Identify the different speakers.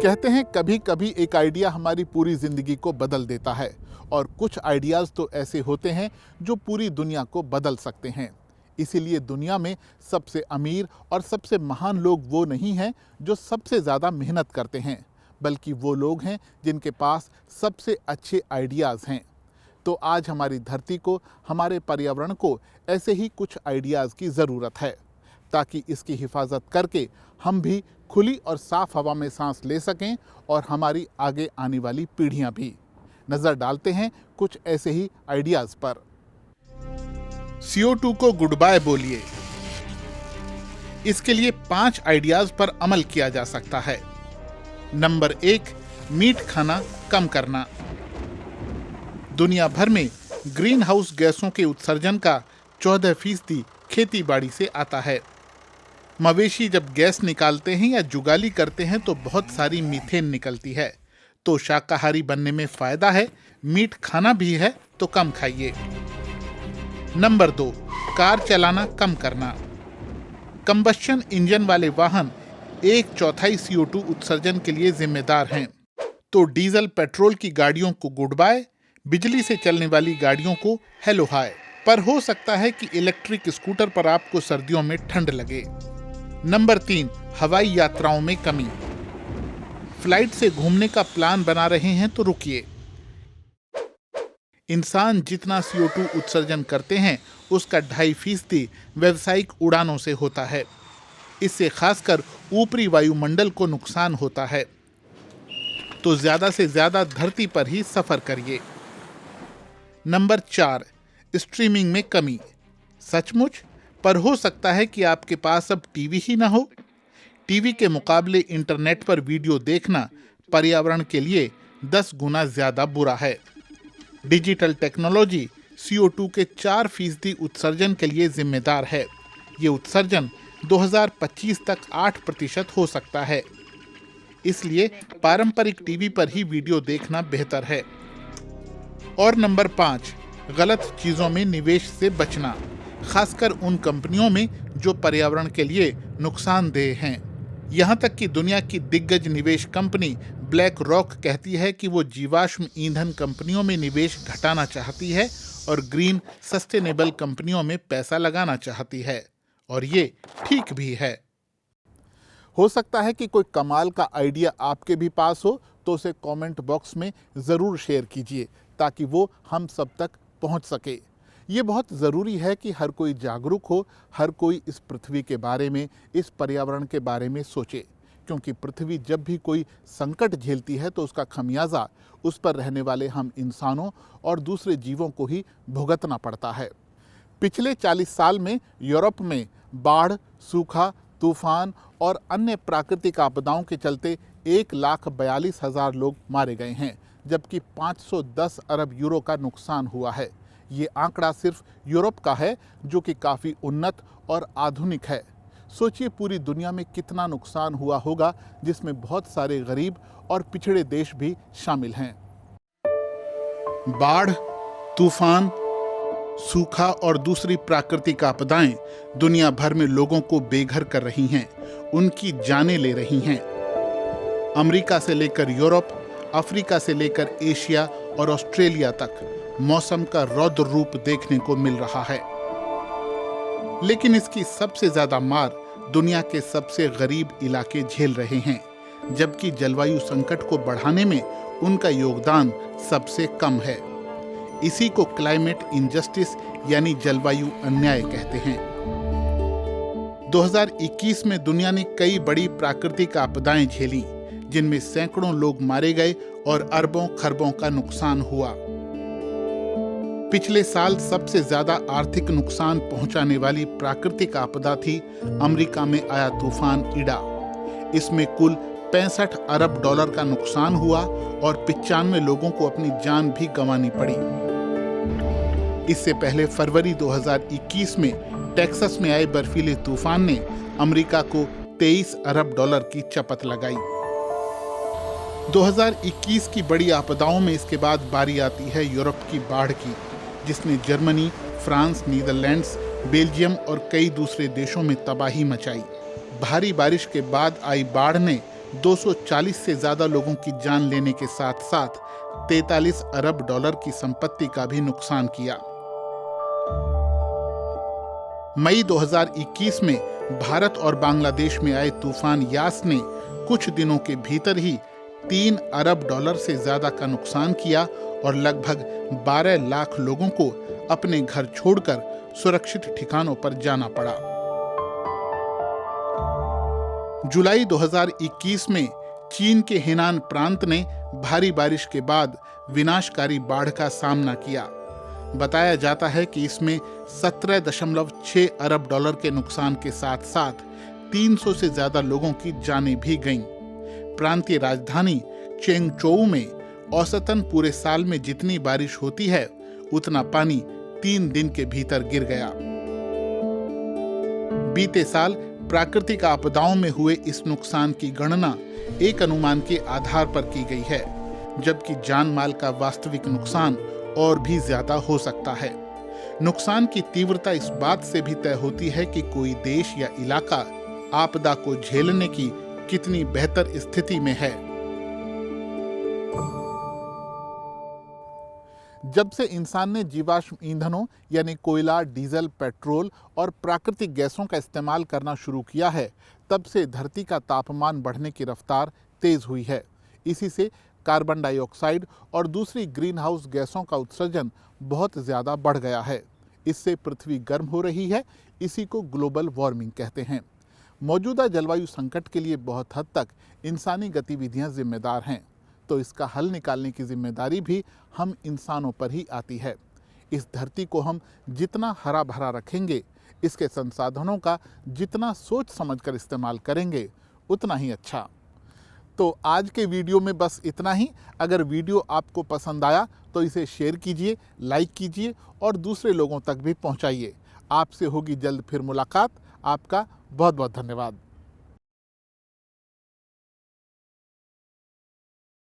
Speaker 1: कहते हैं कभी कभी एक आइडिया हमारी पूरी जिंदगी को बदल देता है और कुछ आइडियाज तो ऐसे होते हैं जो पूरी दुनिया को बदल सकते हैं। इसीलिए दुनिया में सबसे अमीर और सबसे महान लोग वो नहीं हैं जो सबसे ज़्यादा मेहनत करते हैं, बल्कि वो लोग हैं जिनके पास सबसे अच्छे आइडियाज़ हैं। तो आज हमारी धरती को, हमारे पर्यावरण को ऐसे ही कुछ आइडियाज़ की ज़रूरत है, ताकि इसकी हिफाजत करके हम भी खुली और साफ हवा में सांस ले सकें और हमारी आगे आने वाली पीढ़ियां भी। नज़र डालते हैं कुछ ऐसे ही आइडियाज़ पर। CO2 को गुड बाय बोलिए। इसके लिए 5 आइडियाज़ पर अमल किया जा सकता है। नंबर 1, मीट खाना कम करना। दुनिया भर में ग्रीन हाउस गैसों के उत्सर्जन का 14% खेती बाड़ी से आता है। मवेशी जब गैस निकालते हैं या जुगाली करते हैं तो बहुत सारी मीथेन निकलती है। तो शाकाहारी बनने में फायदा है, मीट खाना भी है तो कम खाइए। नंबर 2, कार चलाना कम करना। कंबस्शन इंजन वाले वाहन 1/4 CO2 उत्सर्जन के लिए जिम्मेदार हैं। तो डीजल पेट्रोल की गाड़ियों को गुड बाय, बिजली से चलने वाली गाड़ियों को हेलो हाय। पर हो सकता है कि इलेक्ट्रिक स्कूटर पर आपको सर्दियों में ठंड लगे। नंबर 3, हवाई यात्राओं में कमी। फ्लाइट से घूमने का प्लान बना रहे हैं तो रुकिए। इंसान जितना CO2 उत्सर्जन करते हैं उसका 2.5% व्यावसायिक उड़ानों से होता है। इससे खासकर ऊपरी वायुमंडल को नुकसान होता है। तो ज्यादा से ज्यादा धरती पर ही सफर करिए। नंबर 4, स्ट्रीमिंग में कमी। सचमुच? पर हो सकता है कि आपके पास अब टीवी ही ना हो। टीवी के मुकाबले इंटरनेट पर वीडियो देखना पर्यावरण के लिए 10 गुना ज्यादा बुरा है। डिजिटल टेक्नोलॉजी CO2 के 4% उत्सर्जन के लिए जिम्मेदार है। ये उत्सर्जन 2025 तक 8% हो सकता है। इसलिए पारंपरिक टीवी पर ही वीडियो देखना बेहतर है। और नंबर 5, गलत चीजों में निवेश से बचना, खासकर उन कंपनियों में जो पर्यावरण के लिए नुकसानदेह हैं। यहाँ तक कि दुनिया की दिग्गज निवेश कंपनी ब्लैक रॉक कहती है कि वो जीवाश्म ईंधन कंपनियों में निवेश घटाना चाहती है और ग्रीन सस्टेनेबल कंपनियों में पैसा लगाना चाहती है। और ये ठीक भी है। हो सकता है कि कोई कमाल का आइडिया आपके भी पास हो, तो उसे कमेंट बॉक्स में ज़रूर शेयर कीजिए ताकि वो हम सब तक पहुंच सके। ये बहुत ज़रूरी है कि हर कोई जागरूक हो, हर कोई इस पृथ्वी के बारे में, इस पर्यावरण के बारे में सोचे, क्योंकि पृथ्वी जब भी कोई संकट झेलती है तो उसका खमियाजा उस पर रहने वाले हम इंसानों और दूसरे जीवों को ही भुगतना पड़ता है। पिछले 40 साल में यूरोप में बाढ़, सूखा, तूफान और अन्य प्राकृतिक आपदाओं के चलते 1,42,000 लोग मारे गए हैं, जबकि 510 अरब यूरो का नुकसान हुआ है। ये आंकड़ा सिर्फ यूरोप का है, जो कि काफ़ी उन्नत और आधुनिक है। सोचिए पूरी दुनिया में कितना नुकसान हुआ होगा, जिसमें बहुत सारे गरीब और पिछड़े देश भी शामिल हैं। बाढ़, तूफान, सूखा और दूसरी प्राकृतिक आपदाएं दुनिया भर में लोगों को बेघर कर रही हैं, उनकी जानें ले रही हैं। अमेरिका से लेकर यूरोप, अफ्रीका से लेकर एशिया और ऑस्ट्रेलिया तक मौसम का रौद्र रूप देखने को मिल रहा है। लेकिन इसकी सबसे ज्यादा मार दुनिया के सबसे गरीब इलाके झेल रहे हैं, जबकि जलवायु संकट को बढ़ाने में उनका योगदान सबसे कम है। इसी को क्लाइमेट इनजस्टिस यानी जलवायु अन्याय कहते हैं। 2021 में दुनिया ने कई बड़ी प्राकृतिक आपदाएं झेली, जिनमें सैकड़ों लोग मारे गए और अरबों खरबों का नुकसान हुआ। पिछले साल सबसे ज्यादा आर्थिक नुकसान पहुंचाने वाली प्राकृतिक आपदा थी अमेरिका में आया तूफान इडा। इसमें कुल 65 अरब डॉलर का नुकसान हुआ और 95 लोगों को अपनी जान भी गंवानी पड़ी। इससे पहले फरवरी 2021 में टेक्सास में आए बर्फीले तूफान ने अमेरिका को 23 अरब डॉलर की चपत लगाई। 2021 की बड़ी आपदाओं में इसके बाद बारी आती है यूरोप की बाढ़ की, जिसने जर्मनी, फ्रांस, नीदरलैंड्स, बेल्जियम और कई दूसरे देशों में तबाही मचाई। भारी बारिश के बाद आई बाढ़ ने 240 से ज्यादा लोगों की जान लेने के साथ साथ 43 अरब डॉलर की संपत्ति का भी नुकसान किया। मई 2021 में भारत और बांग्लादेश में आए तूफान यास ने कुछ दिनों के भीतर ही 3 अरब डॉलर से ज्यादा का नुकसान किया और लगभग 12 लाख लोगों को अपने घर छोड़कर सुरक्षित ठिकानों पर जाना पड़ा। जुलाई 2021 में चीन के हेनान प्रांत ने भारी बारिश के बाद विनाशकारी बाढ़ का सामना किया। बताया जाता है कि इसमें 17.6 अरब डॉलर के नुकसान के साथ साथ 300 से ज्यादा लोगों की जानें भी गईं। प्रांतीय राजधानी चेंगचोउ में औसतन पूरे साल में जितनी बारिश होती है उतना पानी 3 दिन के भीतर गिर गया। बीते साल प्राकृतिक आपदाओं में हुए इस नुकसान की गणना एक अनुमान के आधार पर की गई है, जबकि जान माल का वास्तविक नुकसान और भी ज्यादा हो सकता है। नुकसान की तीव्रता इस बात से भी तय होती है कि कोई देश या इलाका आपदा को झेलने की कितनी बेहतर स्थिति में है। जब से इंसान ने जीवाश्म ईंधनों यानी कोयला, डीजल, पेट्रोल और प्राकृतिक गैसों का इस्तेमाल करना शुरू किया है, तब से धरती का तापमान बढ़ने की रफ्तार तेज हुई है। इसी से कार्बन डाइऑक्साइड और दूसरी ग्रीन हाउस गैसों का उत्सर्जन बहुत ज़्यादा बढ़ गया है। इससे पृथ्वी गर्म हो रही है। इसी को ग्लोबल वार्मिंग कहते हैं। मौजूदा जलवायु संकट के लिए बहुत हद तक इंसानी गतिविधियां जिम्मेदार हैं, तो इसका हल निकालने की जिम्मेदारी भी हम इंसानों पर ही आती है। इस धरती को हम जितना हरा भरा रखेंगे, इसके संसाधनों का जितना सोच समझकर इस्तेमाल करेंगे, उतना ही अच्छा। तो आज के वीडियो में बस इतना ही। अगर वीडियो आपको पसंद आया तो इसे शेयर कीजिए, लाइक कीजिए और दूसरे लोगों तक भी पहुंचाइए। आपसे होगी जल्द फिर मुलाकात। आपका बहुत बहुत धन्यवाद।